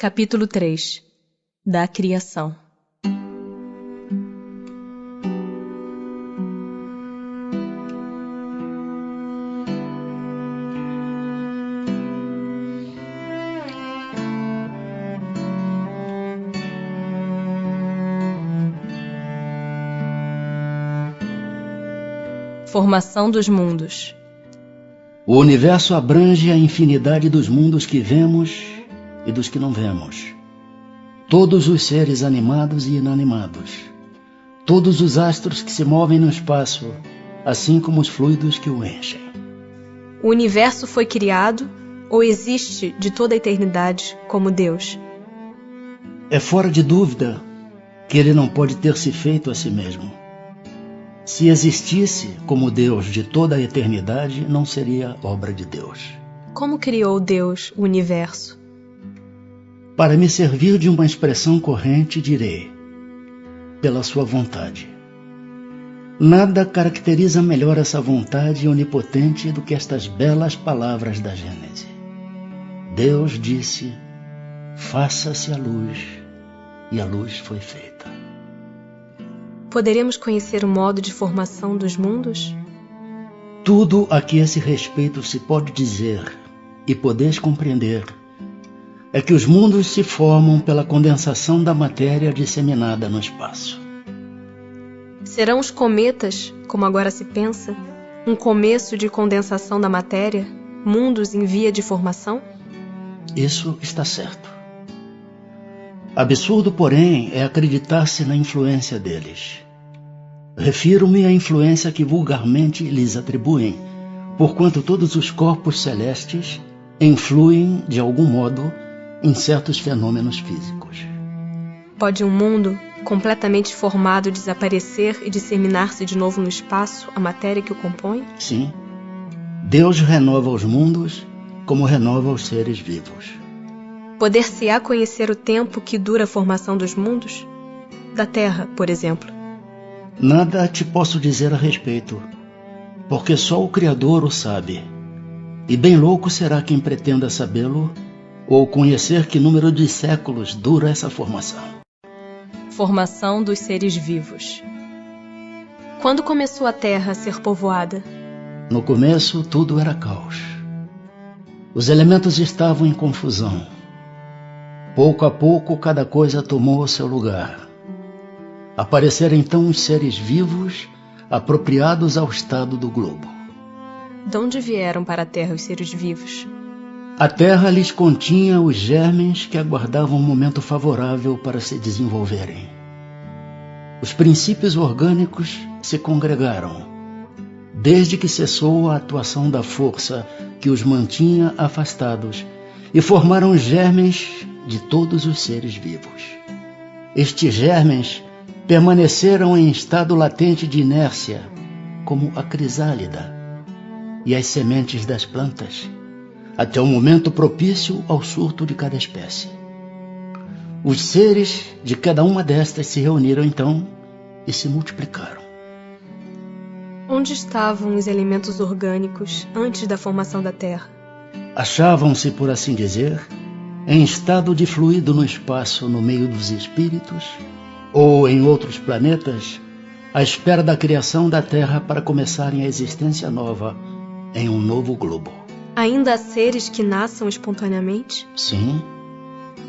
Capítulo 3 da Criação. Formação dos mundos. O universo abrange a infinidade dos mundos que vemos e dos que não vemos. Todos os seres animados e inanimados. Todos os astros que se movem no espaço, assim como os fluidos que o enchem. O universo foi criado ou existe de toda a eternidade como Deus? É fora de dúvida que ele não pode ter se feito a si mesmo. Se existisse como Deus de toda a eternidade, não seria obra de Deus. Como criou Deus o universo? Para me servir de uma expressão corrente, direi: pela sua vontade. Nada caracteriza melhor essa vontade onipotente do que estas belas palavras da Gênese. Deus disse: faça-se a luz, e a luz foi feita. Poderemos conhecer o modo de formação dos mundos? Tudo a que esse respeito se pode dizer e podeis compreender é que os mundos se formam pela condensação da matéria disseminada no espaço. Serão os cometas, como agora se pensa, um começo de condensação da matéria, mundos em via de formação? Isso está certo. Absurdo, porém, é acreditar-se na influência deles. Refiro-me à influência que vulgarmente lhes atribuem, porquanto todos os corpos celestes influem, de algum modo, em certos fenômenos físicos. Pode um mundo completamente formado desaparecer e disseminar-se de novo no espaço, a matéria que o compõe? Sim. Deus renova os mundos como renova os seres vivos. Poder-se-á conhecer o tempo que dura a formação dos mundos? Da Terra, por exemplo. Nada te posso dizer a respeito, porque só o Criador o sabe. E bem louco será quem pretenda sabê-lo ou conhecer que número de séculos dura essa formação. Formação dos seres vivos. Quando começou a Terra a ser povoada? No começo, tudo era caos. Os elementos estavam em confusão. Pouco a pouco, cada coisa tomou o seu lugar. Apareceram então os seres vivos, apropriados ao estado do globo. De onde vieram para a Terra os seres vivos? A Terra lhes continha os germens que aguardavam um momento favorável para se desenvolverem. Os princípios orgânicos se congregaram, desde que cessou a atuação da força que os mantinha afastados, e formaram os germens de todos os seres vivos. Estes germens permaneceram em estado latente de inércia, como a crisálida e as sementes das plantas, até o momento propício ao surto de cada espécie. Os seres de cada uma destas se reuniram então e se multiplicaram. Onde estavam os elementos orgânicos antes da formação da Terra? Achavam-se, por assim dizer, em estado de fluido no espaço no meio dos espíritos, ou em outros planetas, à espera da criação da Terra para começarem a existência nova em um novo globo. Ainda há seres que nasçam espontaneamente? Sim,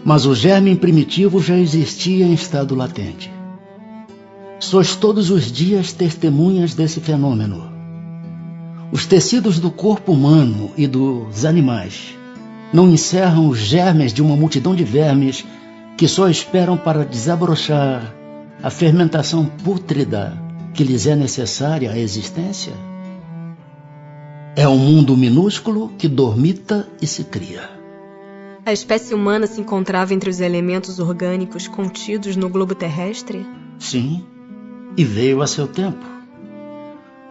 mas o germe primitivo já existia em estado latente. Sois todos os dias testemunhas desse fenômeno. Os tecidos do corpo humano e dos animais não encerram os germes de uma multidão de vermes que só esperam para desabrochar a fermentação pútrida que lhes é necessária à existência? É um mundo minúsculo que dormita e se cria. A espécie humana se encontrava entre os elementos orgânicos contidos no globo terrestre? Sim, e veio a seu tempo.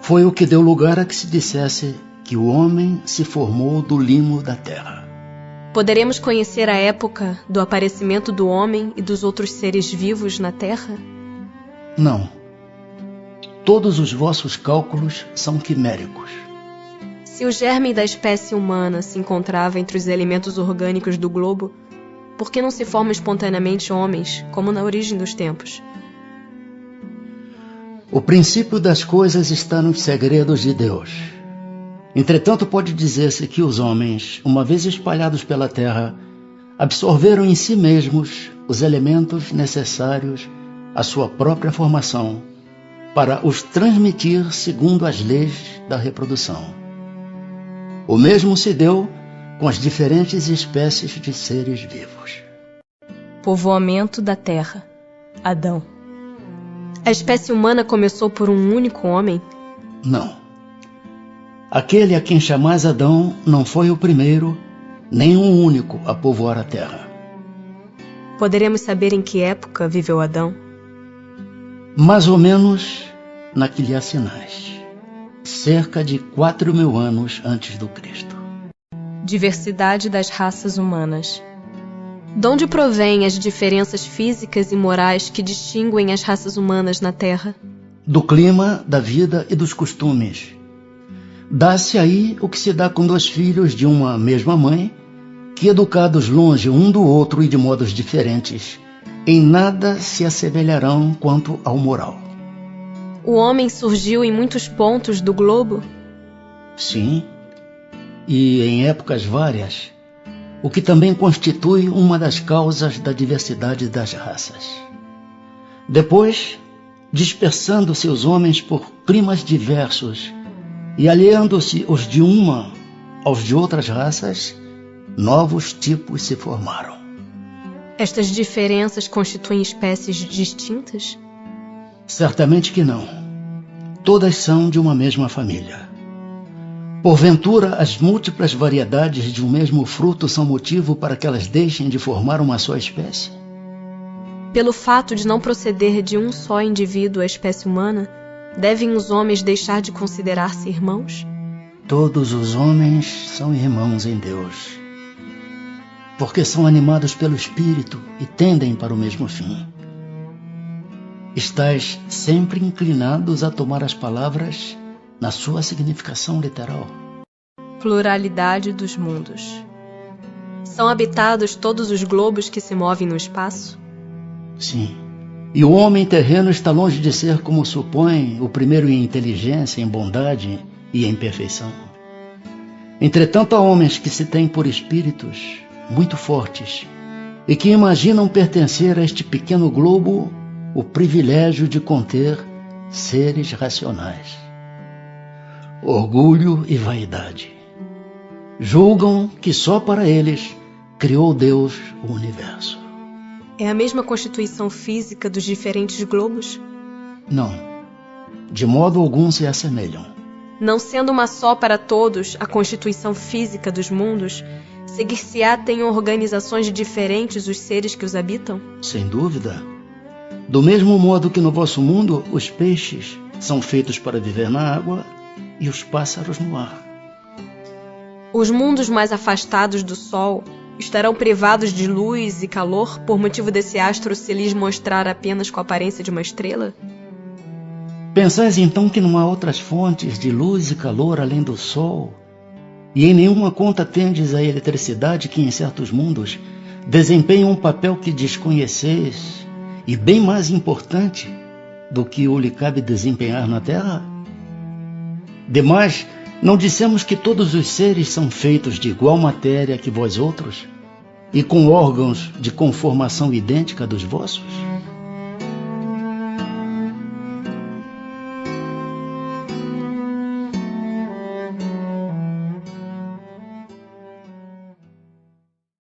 Foi o que deu lugar a que se dissesse que o homem se formou do limo da terra. Poderemos conhecer a época do aparecimento do homem e dos outros seres vivos na Terra? Não. Todos os vossos cálculos são quiméricos. Se o germe da espécie humana se encontrava entre os elementos orgânicos do globo, por que não se formam espontaneamente homens, como na origem dos tempos? O princípio das coisas está nos segredos de Deus. Entretanto, pode dizer-se que os homens, uma vez espalhados pela terra, absorveram em si mesmos os elementos necessários à sua própria formação, para os transmitir segundo as leis da reprodução. O mesmo se deu com as diferentes espécies de seres vivos. Povoamento da Terra. Adão. A espécie humana começou por um único homem? Não. Aquele a quem chamais Adão não foi o primeiro, nem o único a povoar a terra. Poderemos saber em que época viveu Adão? Mais ou menos na que lhe assinais, cerca de 4.000 anos antes do Cristo. Diversidade das raças humanas. De onde provêm as diferenças físicas e morais que distinguem as raças humanas na Terra? Do clima, da vida e dos costumes. Dá-se aí o que se dá com dois filhos de uma mesma mãe, que, educados longe um do outro e de modos diferentes, em nada se assemelharão quanto ao moral. O homem surgiu em muitos pontos do globo? Sim, e em épocas várias, o que também constitui uma das causas da diversidade das raças. Depois, dispersando-se os homens por climas diversos e aliando-se os de uma aos de outras raças, novos tipos se formaram. Estas diferenças constituem espécies distintas? Certamente que não. Todas são de uma mesma família. Porventura, as múltiplas variedades de um mesmo fruto são motivo para que elas deixem de formar uma só espécie? Pelo fato de não proceder de um só indivíduo a espécie humana, devem os homens deixar de considerar-se irmãos? Todos os homens são irmãos em Deus, porque são animados pelo Espírito e tendem para o mesmo fim. Estais sempre inclinados a tomar as palavras na sua significação literal. Pluralidade dos mundos. São habitados todos os globos que se movem no espaço? Sim. E o homem terreno está longe de ser, como supõe, o primeiro em inteligência, em bondade e em perfeição. Entretanto, há homens que se têm por espíritos muito fortes e que imaginam pertencer a este pequeno globo o privilégio de conter seres racionais. Orgulho e vaidade. Julgam que só para eles criou Deus o universo. É a mesma constituição física dos diferentes globos? Não. De modo algum se assemelham. Não sendo uma só para todos a constituição física dos mundos, seguir-se-á tem organizações diferentes os seres que os habitam? Sem dúvida. Do mesmo modo que no vosso mundo, os peixes são feitos para viver na água e os pássaros no ar. Os mundos mais afastados do Sol estarão privados de luz e calor por motivo desse astro se lhes mostrar apenas com a aparência de uma estrela? Pensais então que não há outras fontes de luz e calor além do Sol? E em nenhuma conta tendes a eletricidade que em certos mundos desempenha um papel que desconheceis e bem mais importante do que o lhe cabe desempenhar na Terra? Demais, não dissemos que todos os seres são feitos de igual matéria que vós outros, e com órgãos de conformação idêntica dos vossos?